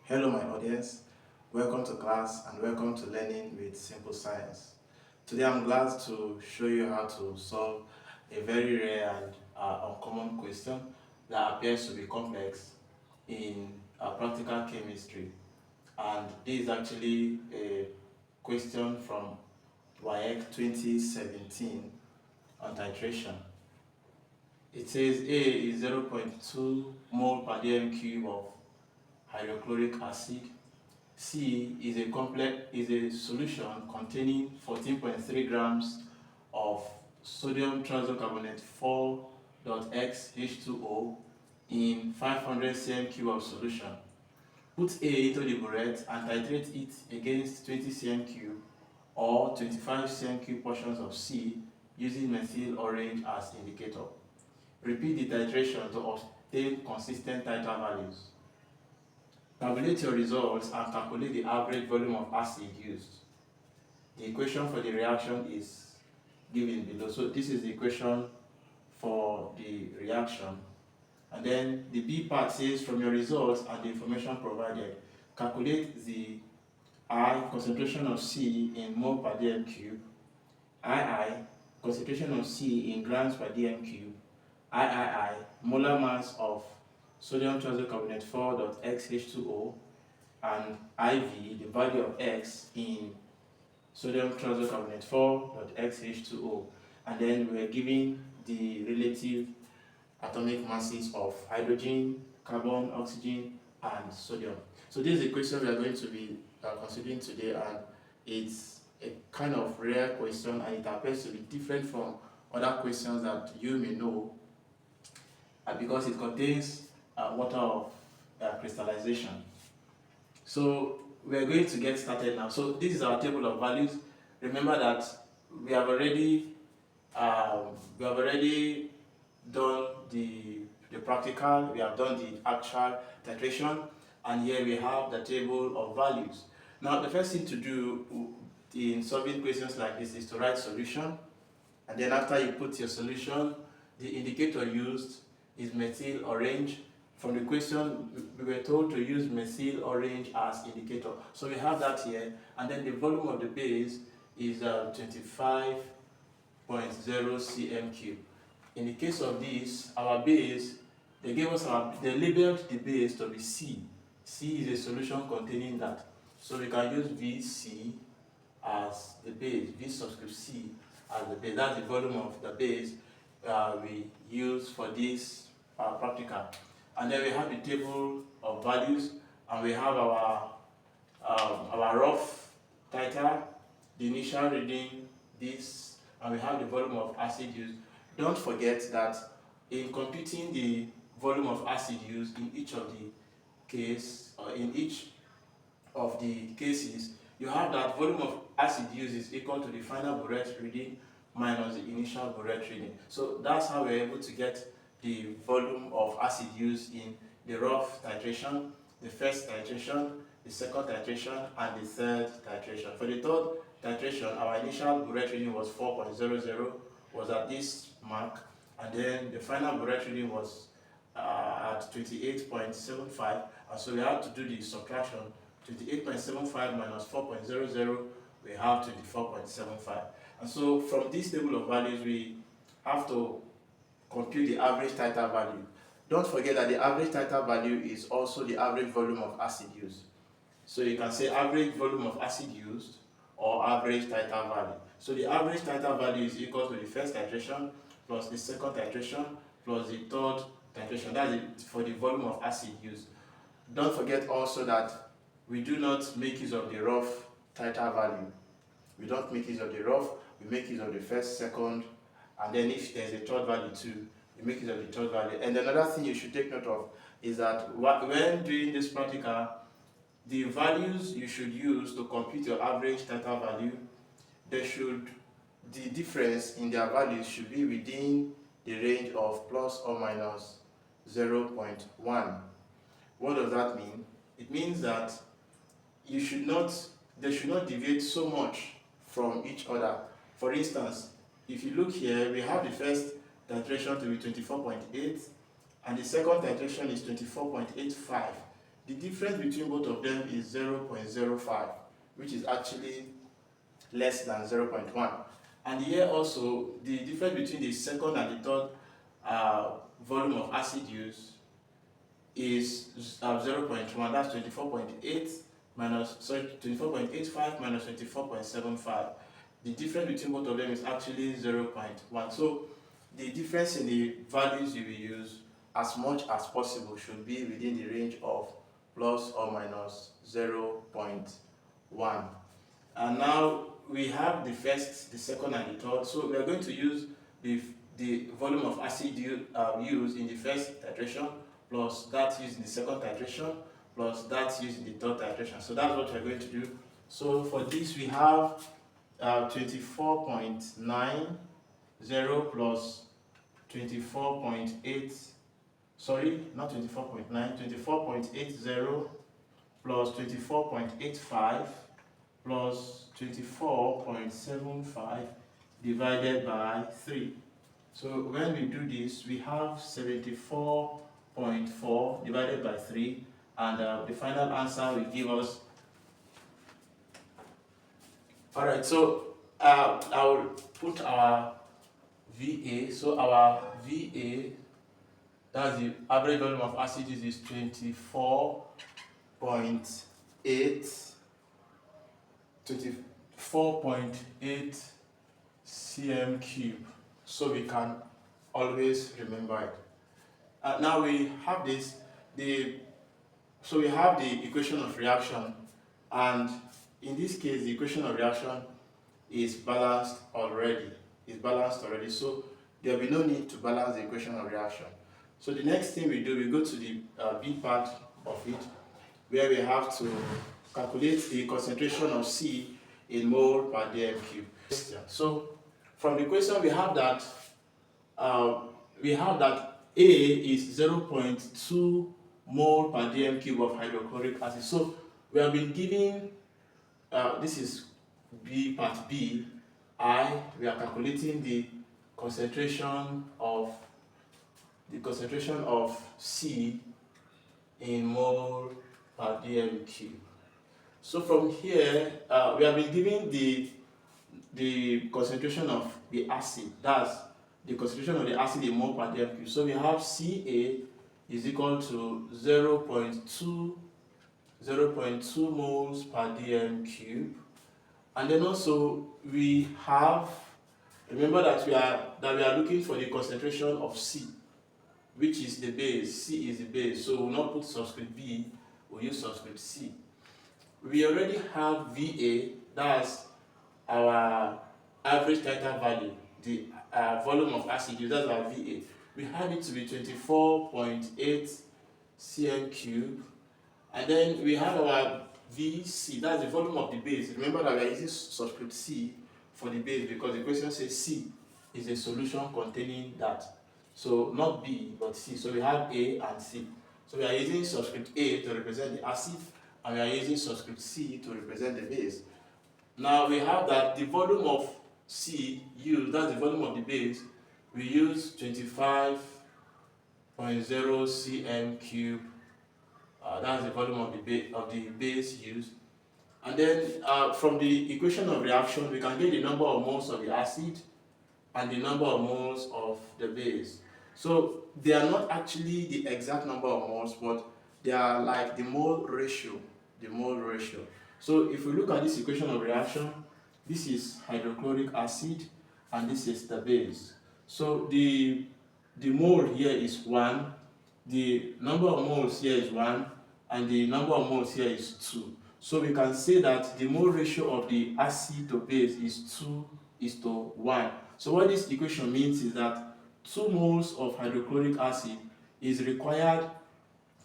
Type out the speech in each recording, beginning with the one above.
Hello my audience, welcome to class and welcome to Learning with Simple Science. Today I'm glad to show you how to solve a very rare and uncommon question that appears to be complex in practical chemistry, and this is actually a question from Waec 2017 on titration. It says A is 0.2 mole per dm cube of hydrochloric acid. C is a solution containing 14.3 grams of sodium triisocarbonate 4.x H2O in 500 cm cube of solution. Put A into the burette and titrate it against 20 cm cube or 25 cm cube portions of C using methyl orange as indicator. Repeat the titration to obtain consistent titer values. Tabulate your results and calculate the average volume of acid used. The equation for the reaction is given below. So this is the equation for the reaction. And then the B part says, from your results and the information provided, calculate the I, concentration of C in mole per dm cube, II, concentration of C in grams per dm cube, III, molar mass of sodium triisocarbonate 4.x H2O, and IV, the value of X in sodium triisocarbonate 4.x H2O. And then we're giving the relative atomic masses of hydrogen, carbon, oxygen, and sodium. So this is the question we are going to be considering today, and it's a kind of rare question, and it appears to be different from other questions that you may know because it contains water of crystallization. So we are going to get started now. So this is our table of values. Remember that we have already done the practical, we have done the actual titration, and here we have the table of values. Now the first thing to do in solving questions like this is to write solution, and then after you put your solution, the indicator used is methyl orange. From the question, we were told to use methyl orange as indicator. So we have that here, and then the volume of the base is 25.0 cm cube. In the case of this, our base, they labeled the base to be C. C is a solution containing that. So we can use VC as the base, V subscript C as the base. That's the volume of the base we use for this practical. And then we have the table of values, and we have our rough titer, the initial reading, this, and we have the volume of acid used. Don't forget that in computing the volume of acid used in each of the cases, you have that volume of acid used is equal to the final burette reading minus the initial burette reading. So that's how we're able to get the volume of acid used in the rough titration, the first titration, the second titration, and the third titration. For the third titration, our initial burette reading was 4.00, was at this mark, and then the final burette reading was at 28.75, and so we have to do the subtraction. 28.75 minus 4.00, we have 24.75. And so from this table of values, we have to compute the average titer value. Don't forget that the average titer value is also the average volume of acid used. So you can say average volume of acid used or average titer value. So the average titer value is equal to the first titration plus the second titration plus the third titration. That's it for the volume of acid used. Don't forget also that we do not make use of the rough titer value. We don't make use of the rough, we make use of the first, second, and then if there's a third value too, we make use of the third value. And another thing you should take note of is that when doing this practical, the values you should use to compute your average titer value, the difference in their values should be within the range of plus or minus 0.1. What does that mean? It means that they should not deviate so much from each other. For instance, if you look here, we have the first titration to be 24.8, and the second titration is 24.85. the difference between both of them is 0.05, which is actually less than 0.1. And here also, the difference between the second and the third volume of acid used is 0.1, that's 24.8 minus, 24.85 minus 24.75. The difference between both of them is actually 0.1. So the difference in the values you will use, as much as possible, should be within the range of plus or minus 0.1. And now we have the first, the second, and the third. So we are going to use the volume of acid used in the first titration plus that used in the second titration plus that used in the third titration. So that's what we're going to do. So for this we have 24.90 plus 24.8, sorry, not 24.9, 24.80 plus 24.85 plus 24.75 divided by 3. So when we do this, we have 74.4 divided by 3, and the final answer will give us. Alright, so I will put our VA. So our VA, that's the average volume of acid used, is 24.8 cm cube. So we can always remember it. Now we have this, so we have the equation of reaction, and in this case the equation of reaction is balanced already. So there will be no need to balance the equation of reaction. So the next thing we do, we go to the B part of it, where we have to calculate the concentration of C in mole per dm cube. So from the equation we have that A is 0.2 mole per dm cube of hydrochloric acid. So we have been given, this is B part B, we are calculating the concentration of C in mole per dm cube. So from here, we have been given the concentration of the acid, that's the concentration of the acid in mole per dm cube. So we have Ca is equal to 0.2 moles per dm cube. And then also we have, remember that we are looking for the concentration of C, which is the base. C is the base, so we'll not put subscript B, we'll use subscript C. We already have VA, that's our average titer value, the volume of acid used, that's our VA. We have it to be 24.8 cm cube, and then we have our VC, that's the volume of the base. Remember that we are using subscript C for the base because the question says C is a solution containing that. So not B, but C. So we have A and C. So we are using subscript A to represent the acid, and we are using subscript C to represent the base. Now we have that the volume of C used, that's the volume of the base, we use 25.0 cm cube. That's the volume of the base used. And then from the equation of reaction, we can get the number of moles of the acid and the number of moles of the base. So they are not actually the exact number of moles, but they are like the mole ratio. So if we look at this equation of reaction, this is hydrochloric acid and this is the base. So the mole here is 1, the number of moles here is 1, and the number of moles here is 2. So we can say that the mole ratio of the acid to base is 2:1. So what this equation means is that 2 moles of hydrochloric acid is required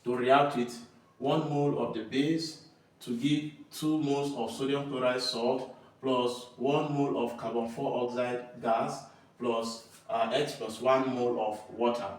to react with 1 mole of the base to give 2 moles of sodium chloride salt plus 1 mole of carbon 4 oxide gas plus H plus 1 mole of water.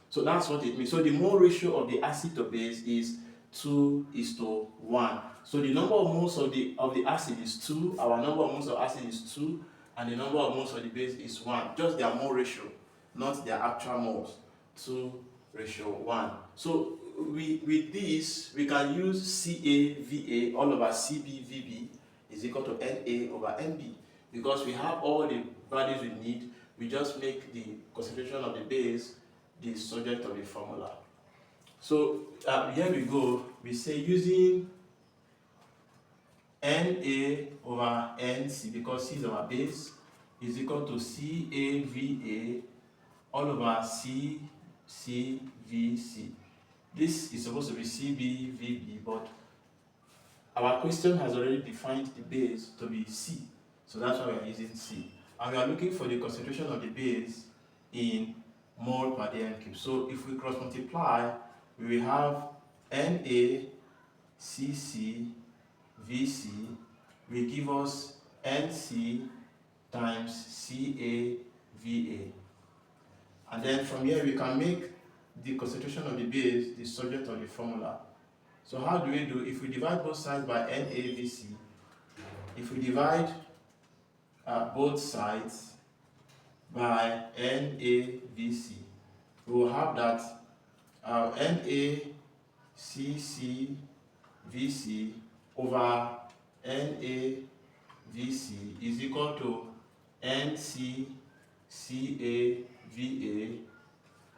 So that's what it means. So the mole ratio of the acid to base is 2:1. So the number of moles of the acid is 2, our number of moles of acid is 2, and the number of moles of the base is 1. Just their mole ratio, not their actual moles. 2:1. So with this, we can use CAVA all over CBVB is equal to NA over NB. Because we have all the values we need, we just make the concentration of the base the subject of the formula. So here we go, we say using Na over Nc, because C is our base, is equal to CAVA all over CVC. This is supposed to be CBVB, but our question has already defined the base to be C. So that's why we are using C. And we are looking for the concentration of the base in mole per dm cube. So if we cross multiply, we will have NaCC VC will give us NC times CaVa. And then from here we can make the concentration of the base the subject of the formula. So how do we do? If we divide both sides by NaVC, if we divide both sides by NaVC, we will have that NaCCVC over NaVC is equal to NCCAVA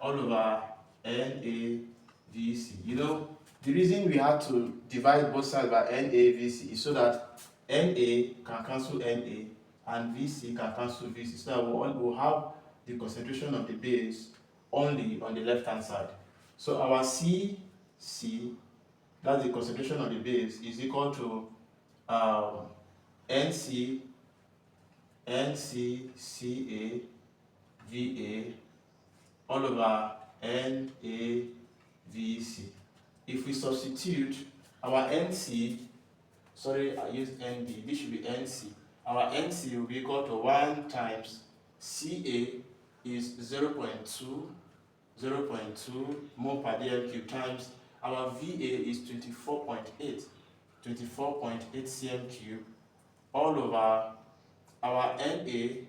all over NaVC. You know, the reason we had to divide both sides by NaVC is so that Na can cancel Na and Vc can cancel Vc, so that we'll have the concentration of the base only on the left hand side. So our Cc, that's the concentration of the base, is equal to NCCAVA all over NaVC. If we substitute our NC, sorry, I used NB, this should be NC. Our NC will be equal to 1 times Ca is 0.2 mole per dm cube times our Va is 24.8 cm cube all over our Na is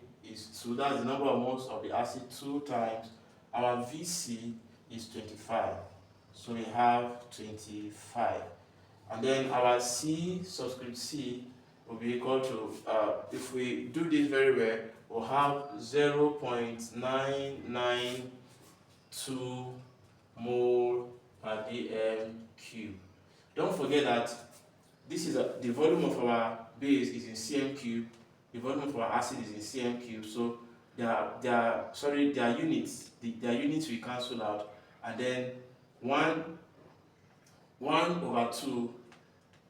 2, that's the number of moles of the acid, 2 times our Vc is 25, so we have 25. And then our C subscript C will be equal to, if we do this very well, we'll have 0.992 mole per dm cube. Don't forget that this is the volume of our base is in cm cube, the volume of our acid is in cm cube, so their units, their units we cancel out, and then 1/2,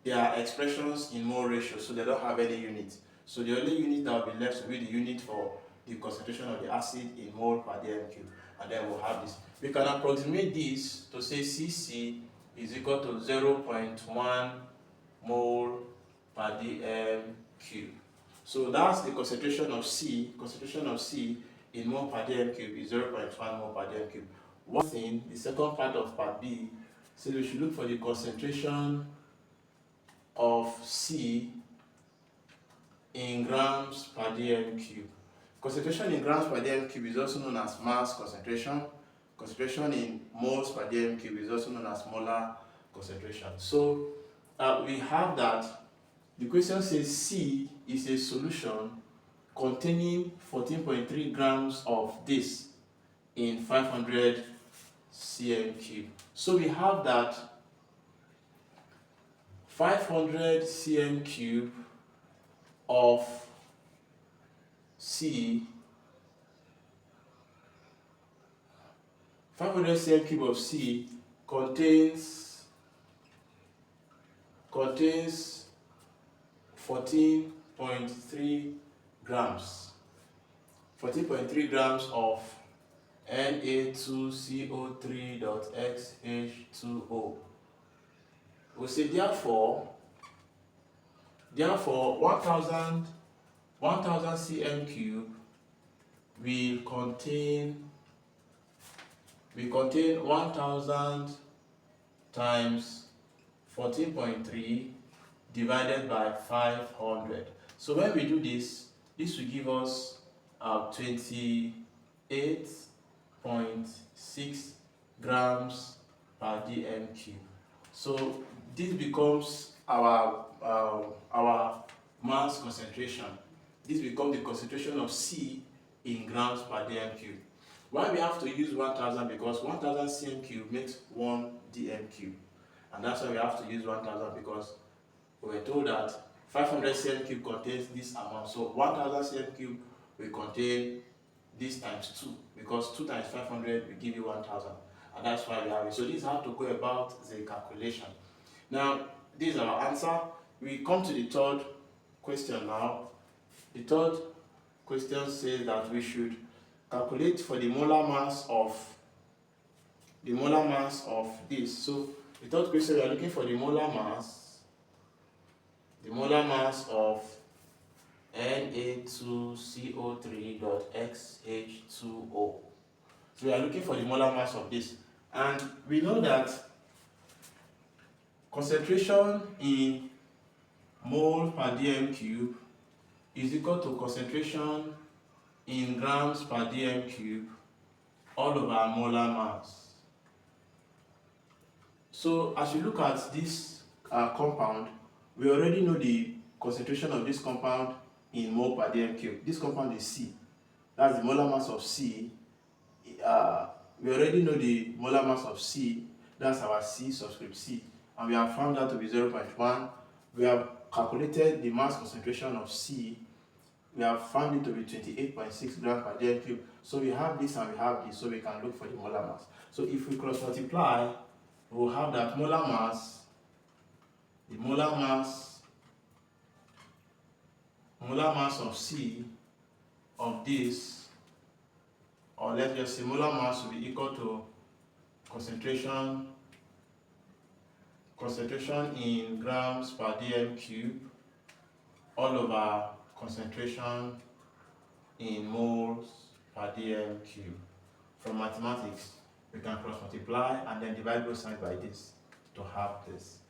they are expressions in mole ratio, so they don't have any units. So the only unit that will be left will be the unit for the concentration of the acid in mole per dm cube, and then we'll have this. We can approximate this to say Cc is equal to 0.1 mole per dm cube. So that's the concentration of C. Concentration of C in mole per dm cube is 0.1 mole per dm cube. One thing, the second part of part B, so we should look for the concentration of C in grams per dm cube. Concentration in grams per dm cube is also known as mass concentration. Concentration in moles per dm cube is also known as molar concentration. So we have that the question says C is a solution containing 14.3 grams of this in 500 cm cube. So we have that 500 cm cube of C, 500 cm cube of C contains 14.3 grams. 14.3 grams of Na2CO3.XH2O. We say therefore 1000 cm cube will contain 1000 times 14.3 divided by 500. So when we do this will give us 28.6 grams per per dm cube. So this becomes our mass concentration. This becomes the concentration of C in grams per dm cube. Why we have to use 1000? Because 1000 cm cube makes 1 dm cube, and that's why we have to use 1000, because we were told that 500 cm cube contains this amount. So 1000 cm cube will contain this times 2, because 2 times 500 will give you 1000, and that's why we have it. So this is how to go about the calculation. Now, this is our answer. We come to the third question now. The third question says that we should calculate for the molar mass of this. So the third question, we are looking for the molar mass of Na2CO3.XH2O. So we are looking for the molar mass of this, and we know that concentration in mole per dm cube is equal to concentration in grams per dm cube all over molar mass. So as you look at this compound, we already know the concentration of this compound in mole per dm cube. This compound is C. That's the molar mass of C. We already know the molar mass of C. That's our C subscript C. And we have found that to be 0.1. We have calculated the mass concentration of C. We have found it to be 28.6 grams per dm cube. So we have this and we have this, so we can look for the molar mass. So if we cross multiply, we will have that molar mass, the molar mass of C of this, or let's just say molar mass will be equal to concentration in grams per dm cube all over concentration in moles per dm cube. From mathematics, we can cross multiply and then divide both sides by this to have this.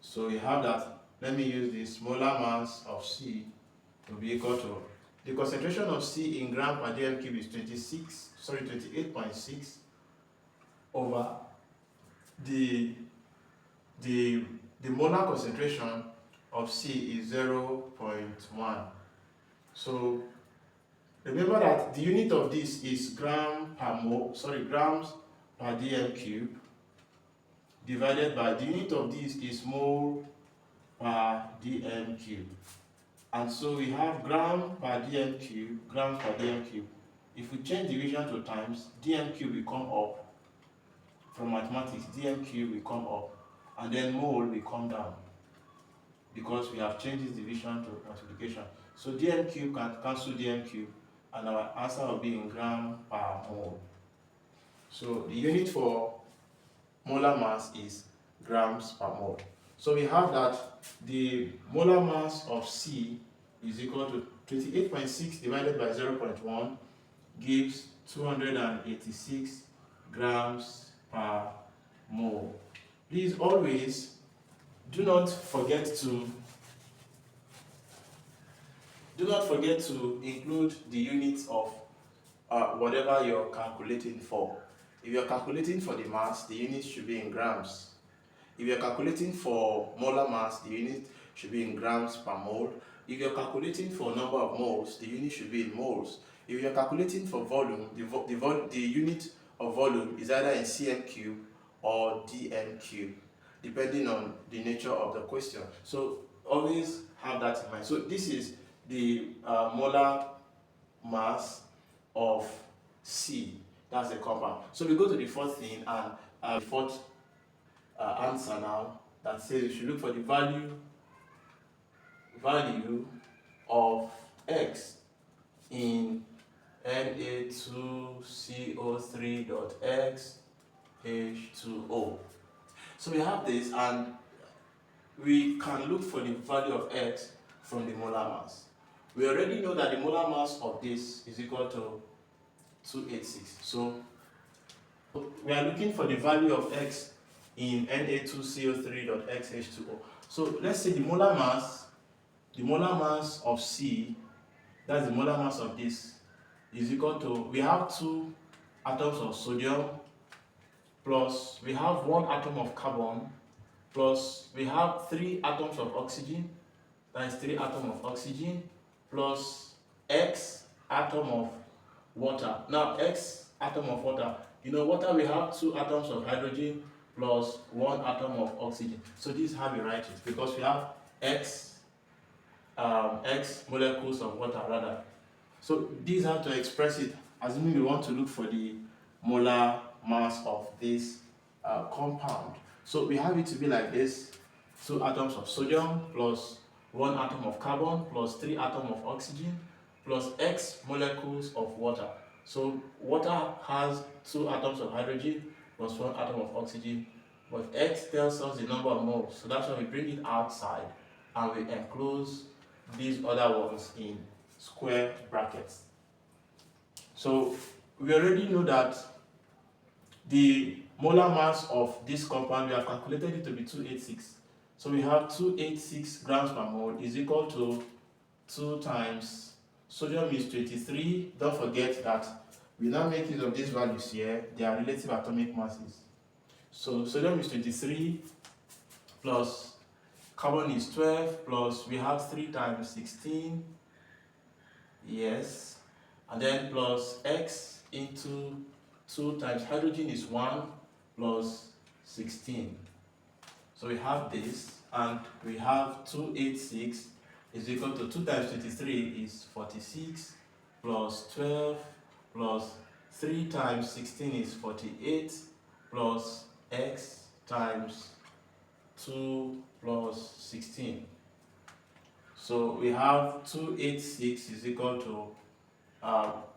So we have that. Let me use this molar mass of C to be equal to, the concentration of C in gram per dm cube is 28.6 over the molar concentration of C is 0.1. So remember that the unit of this is grams per dm cube, divided by the unit of this is mole per dm cube. And so we have grams per dm cube. If we change division to times, dm cube will come up. From mathematics, dm cube will come up, and then mole will come down, because we have changed this division to multiplication. So dm cube can cancel dm cube, and our answer will be in gram per mole. So the unit for molar mass is grams per mole. So we have that the molar mass of C is equal to 28.6 divided by 0.1 gives 286 grams per mole. Please always do not forget to include the units of whatever you're calculating for. If you're calculating for the mass, the unit should be in grams. If you're calculating for molar mass, the unit should be in grams per mole. If you're calculating for number of moles, the unit should be in moles. If you're calculating for volume, the unit of volume is either in cm cube or dm cube, depending on the nature of the question. So always have that in mind. So this is the molar mass of C. That's the compound. So we go to the fourth thing, and the fourth answer now, that says you should look for the value of X in Na2CO3.XH2O. So we have this, and we can look for the value of X from the molar mass. We already know that the molar mass of this is equal to 286. So we are looking for the value of X in Na2CO3.XH2O. So let's say the molar mass of C, that's the molar mass of this, is equal to, we have two atoms of sodium plus we have 1 atom of carbon, plus we have 3 atoms of oxygen, that is 3 atoms of oxygen, plus X atom of water. Now X atom of water, water we have 2 atoms of hydrogen plus 1 atom of oxygen. So this is how we write it, because we have X molecules of water rather. So this is how to express it, assuming we want to look for the molar mass of this compound. So we have it to be like this: 2 atoms of sodium plus 1 atom of carbon plus 3 atoms of oxygen plus X molecules of water. So water has 2 atoms of hydrogen plus 1 atom of oxygen, but X tells us the number of moles. So that's why we bring it outside and we enclose these other ones in square brackets. So we already know that the molar mass of this compound, we have calculated it to be 286. So we have 286 grams per mole is equal to 2 times sodium is 23. Don't forget that we now make use of these values here. They are relative atomic masses. So sodium is 23 plus carbon is 12 plus we have 3 times 16. Yes. And then plus X into 2 times hydrogen is 1 plus 16. So we have this, and we have 286 is equal to 2 times 23 is 46 plus 12 plus 3 times 16 is 48 plus X times 2 plus 16. So we have 286 is equal to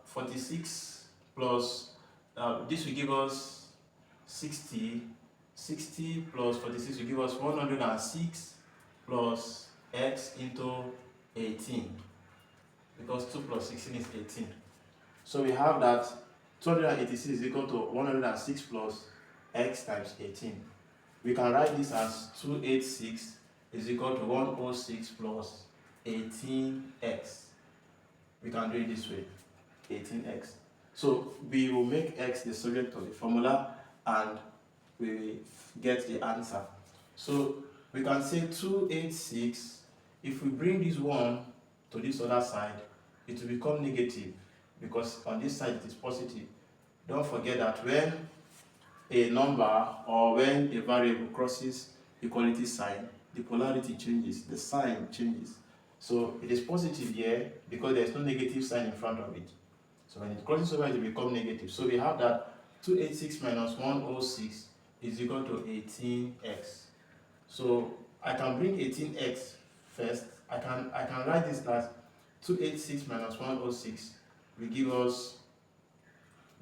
46 plus, this will give us 60. 60 plus 46 will give us 106 plus X into 18, because 2 plus 16 is 18. So we have that 286 is equal to 106 plus X times 18. We can write this as 286 is equal to 106 plus 18x. We can do it this way, 18x. So we will make x the subject of the formula and we get the answer. So we can say 286, if we bring this 1 to this other side, it will become negative, because on this side it is positive. Don't forget that when a number or when a variable crosses equality sign, the polarity changes, the sign changes. So it is positive here because there is no negative sign in front of it. So when it crosses over, it will become negative. So we have that 286 minus 106 is equal to 18x. So I can bring 18x first. I can write this as 286 minus 106 will give us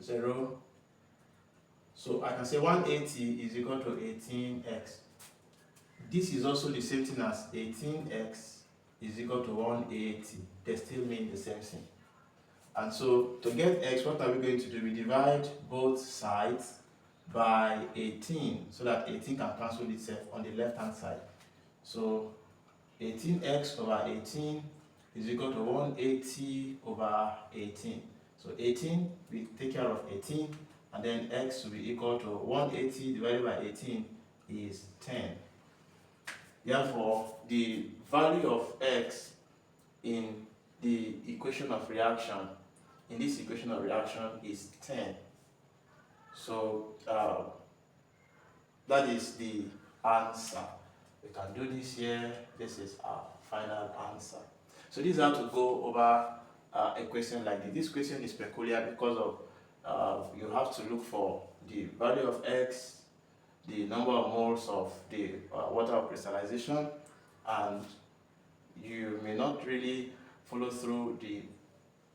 0. So I can say 180 is equal to 18x. This is also the same thing as 18x is equal to 180. They still mean the same thing. And so to get x, what are we going to do? We divide both sides by 18 so that 18 can cancel itself on the left hand side. So 18x over 18 is equal to 180 over 18. So 18, we take care of 18, and then x will be equal to 180 divided by 18 is 10. Therefore, the value of x in the equation of reaction, in this equation of reaction, is 10. So that is the answer. We can do this here. This is our final answer. So this is how to go over a question like this. This question is peculiar because of you have to look for the value of x, the number of moles of the water of crystallization, and you may not really follow through the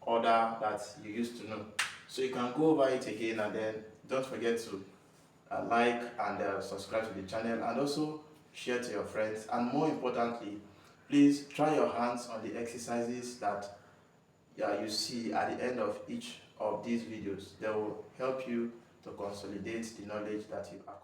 order that you used to know. So you can go over it again, and then don't forget to like and subscribe to the channel, and also share to your friends. And more importantly, please try your hands on the exercises that you see at the end of each of these videos. They will help you to consolidate the knowledge that you acquired.